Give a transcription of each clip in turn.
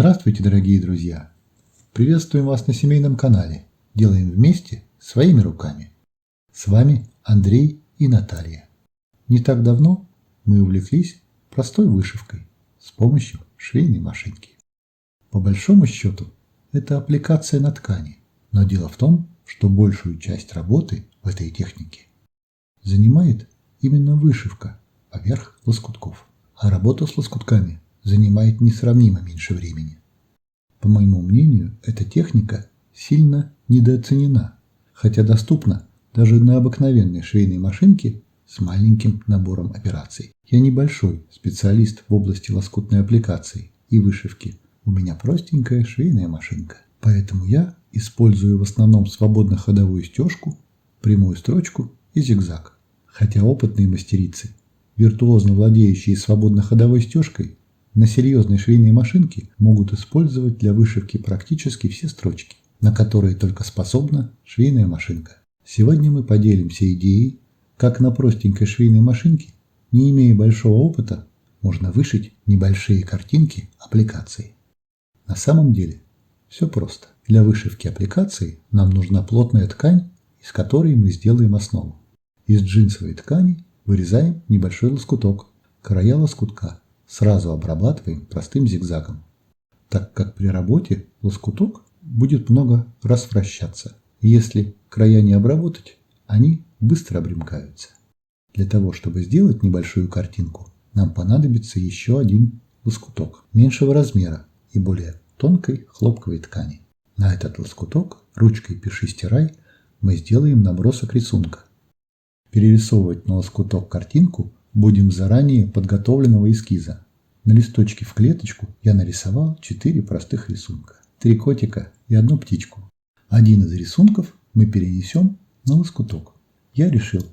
Здравствуйте, дорогие друзья! Приветствуем вас на семейном канале. Делаем вместе своими руками. С вами Андрей и Наталья. Не так давно мы увлеклись простой вышивкой с помощью швейной машинки. По большому счету, это аппликация на ткани, но дело в том, что большую часть работы в этой технике занимает именно вышивка поверх лоскутков, а работа с лоскутками занимает несравнимо меньше времени. По моему мнению, эта техника сильно недооценена, хотя доступна даже на обыкновенной швейной машинке с маленьким набором операций. Я небольшой специалист в области лоскутной аппликации и вышивки. У меня простенькая швейная машинка, поэтому я использую в основном свободно-ходовую стежку, прямую строчку и зигзаг. Хотя опытные мастерицы, виртуозно владеющие свободно-ходовой стежкой, на серьезной швейной машинке могут использовать для вышивки практически все строчки, на которые только способна швейная машинка. Сегодня мы поделимся идеей, как на простенькой швейной машинке, не имея большого опыта, можно вышить небольшие картинки аппликации. На самом деле все просто. Для вышивки аппликации нам нужна плотная ткань, из которой мы сделаем основу. Из джинсовой ткани вырезаем небольшой лоскуток. Края лоскутка сразу обрабатываем простым зигзагом, так как при работе лоскуток будет много раз вращаться. Если края не обработать, они быстро обрюмкаются. Для того, чтобы сделать небольшую картинку, нам понадобится еще один лоскуток меньшего размера и более тонкой хлопковой ткани. На этот лоскуток ручкой пиши-стирай мы сделаем набросок рисунка. Перерисовывать на лоскуток картинку будем заранее подготовленного эскиза. На листочке в клеточку я нарисовал 4 простых рисунка. 3 котика и 1 птичку. Один из рисунков мы перенесем на лоскуток. Я решил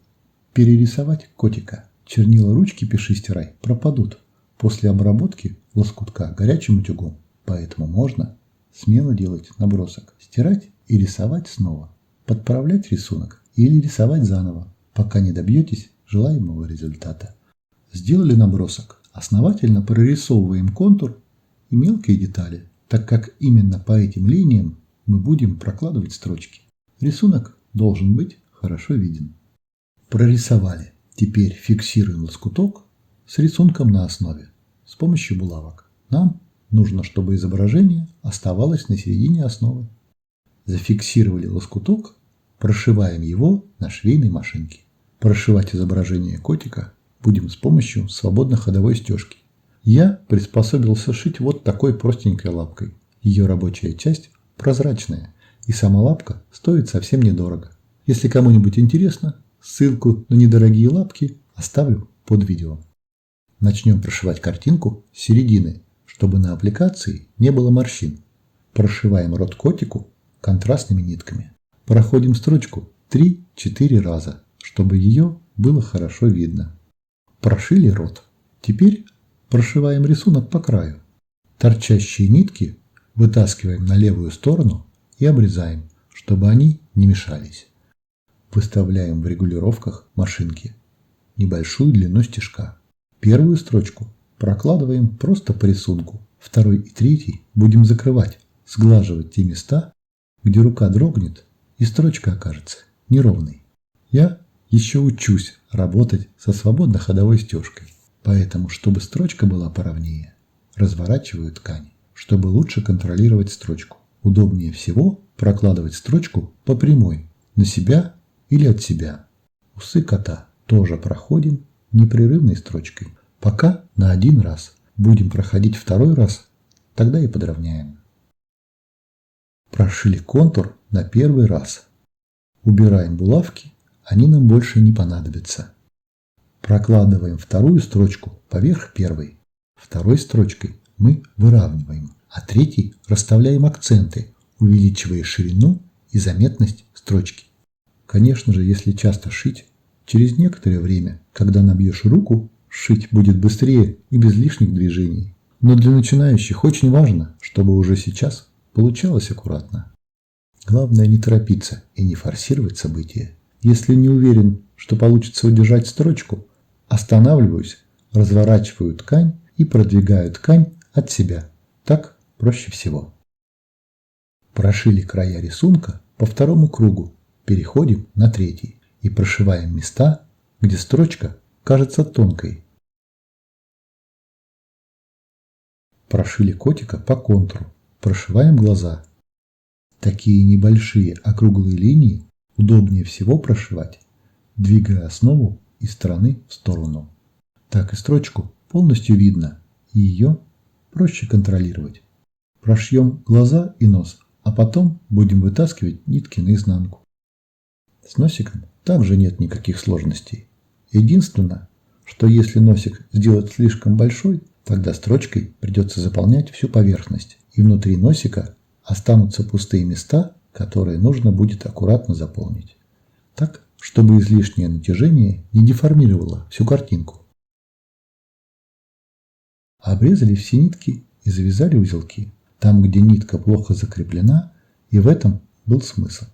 перерисовать котика. Чернила ручки пиши-стирай пропадут после обработки лоскутка горячим утюгом, поэтому можно смело делать набросок, стирать и рисовать снова, подправлять рисунок или рисовать заново, пока не добьетесь желаемого результата. Сделали набросок, основательно прорисовываем контур и мелкие детали, так как именно по этим линиям мы будем прокладывать строчки. Рисунок должен быть хорошо виден. Прорисовали. Теперь фиксируем лоскуток с рисунком на основе с помощью булавок. Нам нужно, чтобы изображение оставалось на середине основы. Зафиксировали лоскуток, прошиваем его на швейной машинке. Прошивать изображение котика будем с помощью свободно-ходовой стежки. Я приспособился шить вот такой простенькой лапкой. Ее рабочая часть прозрачная, и сама лапка стоит совсем недорого. Если кому-нибудь интересно, ссылку на недорогие лапки оставлю под видео. Начнем прошивать картинку с середины, чтобы на аппликации не было морщин. Прошиваем рот котику контрастными нитками. Проходим строчку 3-4 раза, чтобы ее было хорошо видно. Прошили рот. Теперь прошиваем рисунок по краю. Торчащие нитки вытаскиваем на левую сторону и обрезаем, чтобы они не мешались. Выставляем в регулировках машинки небольшую длину стежка. Первую строчку прокладываем просто по рисунку. Второй и третий будем закрывать, сглаживать те места, где рука дрогнет и строчка окажется неровной. Я еще учусь работать со свободно-ходовой стежкой, поэтому, чтобы строчка была поровнее, разворачиваю ткань, чтобы лучше контролировать строчку. Удобнее всего прокладывать строчку по прямой, на себя или от себя. Усы кота тоже проходим непрерывной строчкой, пока на один раз. Будем проходить второй раз, тогда и подровняем. Прошили контур на первый раз. Убираем булавки, они нам больше не понадобятся. Прокладываем вторую строчку поверх первой. Второй строчкой мы выравниваем, а третьей расставляем акценты, увеличивая ширину и заметность строчки. Конечно же, если часто шить, через некоторое время, когда набьешь руку, шить будет быстрее и без лишних движений. Но для начинающих очень важно, чтобы уже сейчас получалось аккуратно. Главное не торопиться и не форсировать события. Если не уверен, что получится удержать строчку, останавливаюсь, разворачиваю ткань и продвигаю ткань от себя. Так проще всего. Прошили края рисунка по второму кругу, переходим на третий и прошиваем места, где строчка кажется тонкой. Прошили котика по контуру, прошиваем глаза. Такие небольшие округлые линии удобнее всего прошивать, двигая основу из стороны в сторону. Так и строчку полностью видно, и ее проще контролировать. Прошьем глаза и нос, а потом будем вытаскивать нитки наизнанку. С носиком также нет никаких сложностей. Единственное, что если носик сделать слишком большой, тогда строчкой придется заполнять всю поверхность, и внутри носика останутся пустые места, которые нужно будет аккуратно заполнить. Так, чтобы излишнее натяжение не деформировало всю картинку. Обрезали все нитки и завязали узелки, там, где нитка плохо закреплена, и в этом был смысл.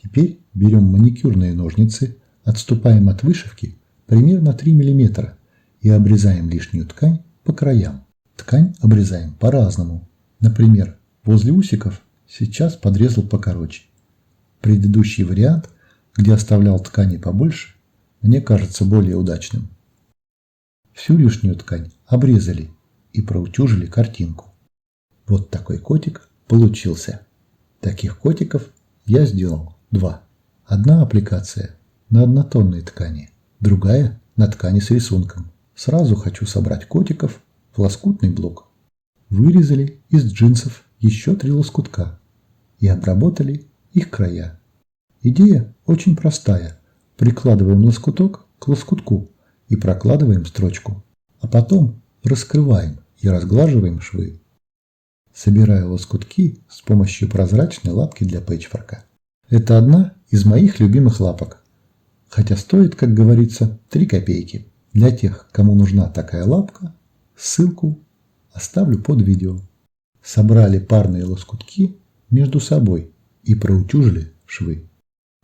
Теперь берем маникюрные ножницы, отступаем от вышивки примерно 3 мм и обрезаем лишнюю ткань по краям. Ткань обрезаем по-разному. Например, возле усиков сейчас подрезал покороче. Предыдущий вариант, где оставлял ткани побольше, мне кажется более удачным. Всю лишнюю ткань обрезали и проутюжили картинку. Вот такой котик получился. Таких котиков я сделал 2. Одна аппликация на однотонной ткани, другая на ткани с рисунком. Сразу хочу собрать котиков в лоскутный блок. Вырезали из джинсов еще 3 лоскутка и обработали их края. Идея очень простая. Прикладываем лоскуток к лоскутку и прокладываем строчку, а потом раскрываем и разглаживаем швы. Собираю лоскутки с помощью прозрачной лапки для пэтчворка. Это одна из моих любимых лапок, хотя стоит, как говорится, 3 копейки. Для тех, кому нужна такая лапка, ссылку оставлю под видео. Собрали парные лоскутки между собой и проутюжили швы.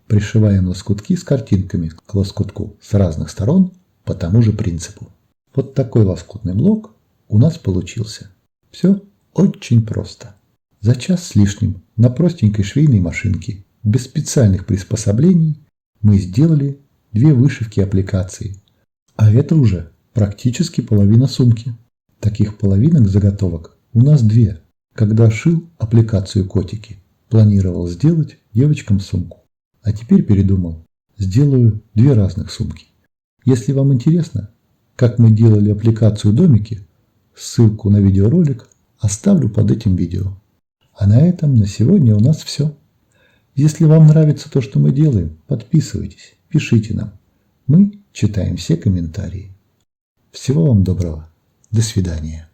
Пришиваем лоскутки с картинками к лоскутку с разных сторон по тому же принципу. Вот такой лоскутный блок у нас получился. Все очень просто. За час с лишним на простенькой швейной машинке, без специальных приспособлений, мы сделали 2 вышивки аппликации. А это уже практически половина сумки. Таких половинок заготовок у нас 2. Когда шил аппликацию котики, планировал сделать девочкам сумку. А теперь передумал. Сделаю 2 разных сумки. Если вам интересно, как мы делали аппликацию домики, ссылку на видеоролик оставлю под этим видео. А на этом на сегодня у нас все. Если вам нравится то, что мы делаем, подписывайтесь, пишите нам. Мы читаем все комментарии. Всего вам доброго. До свидания.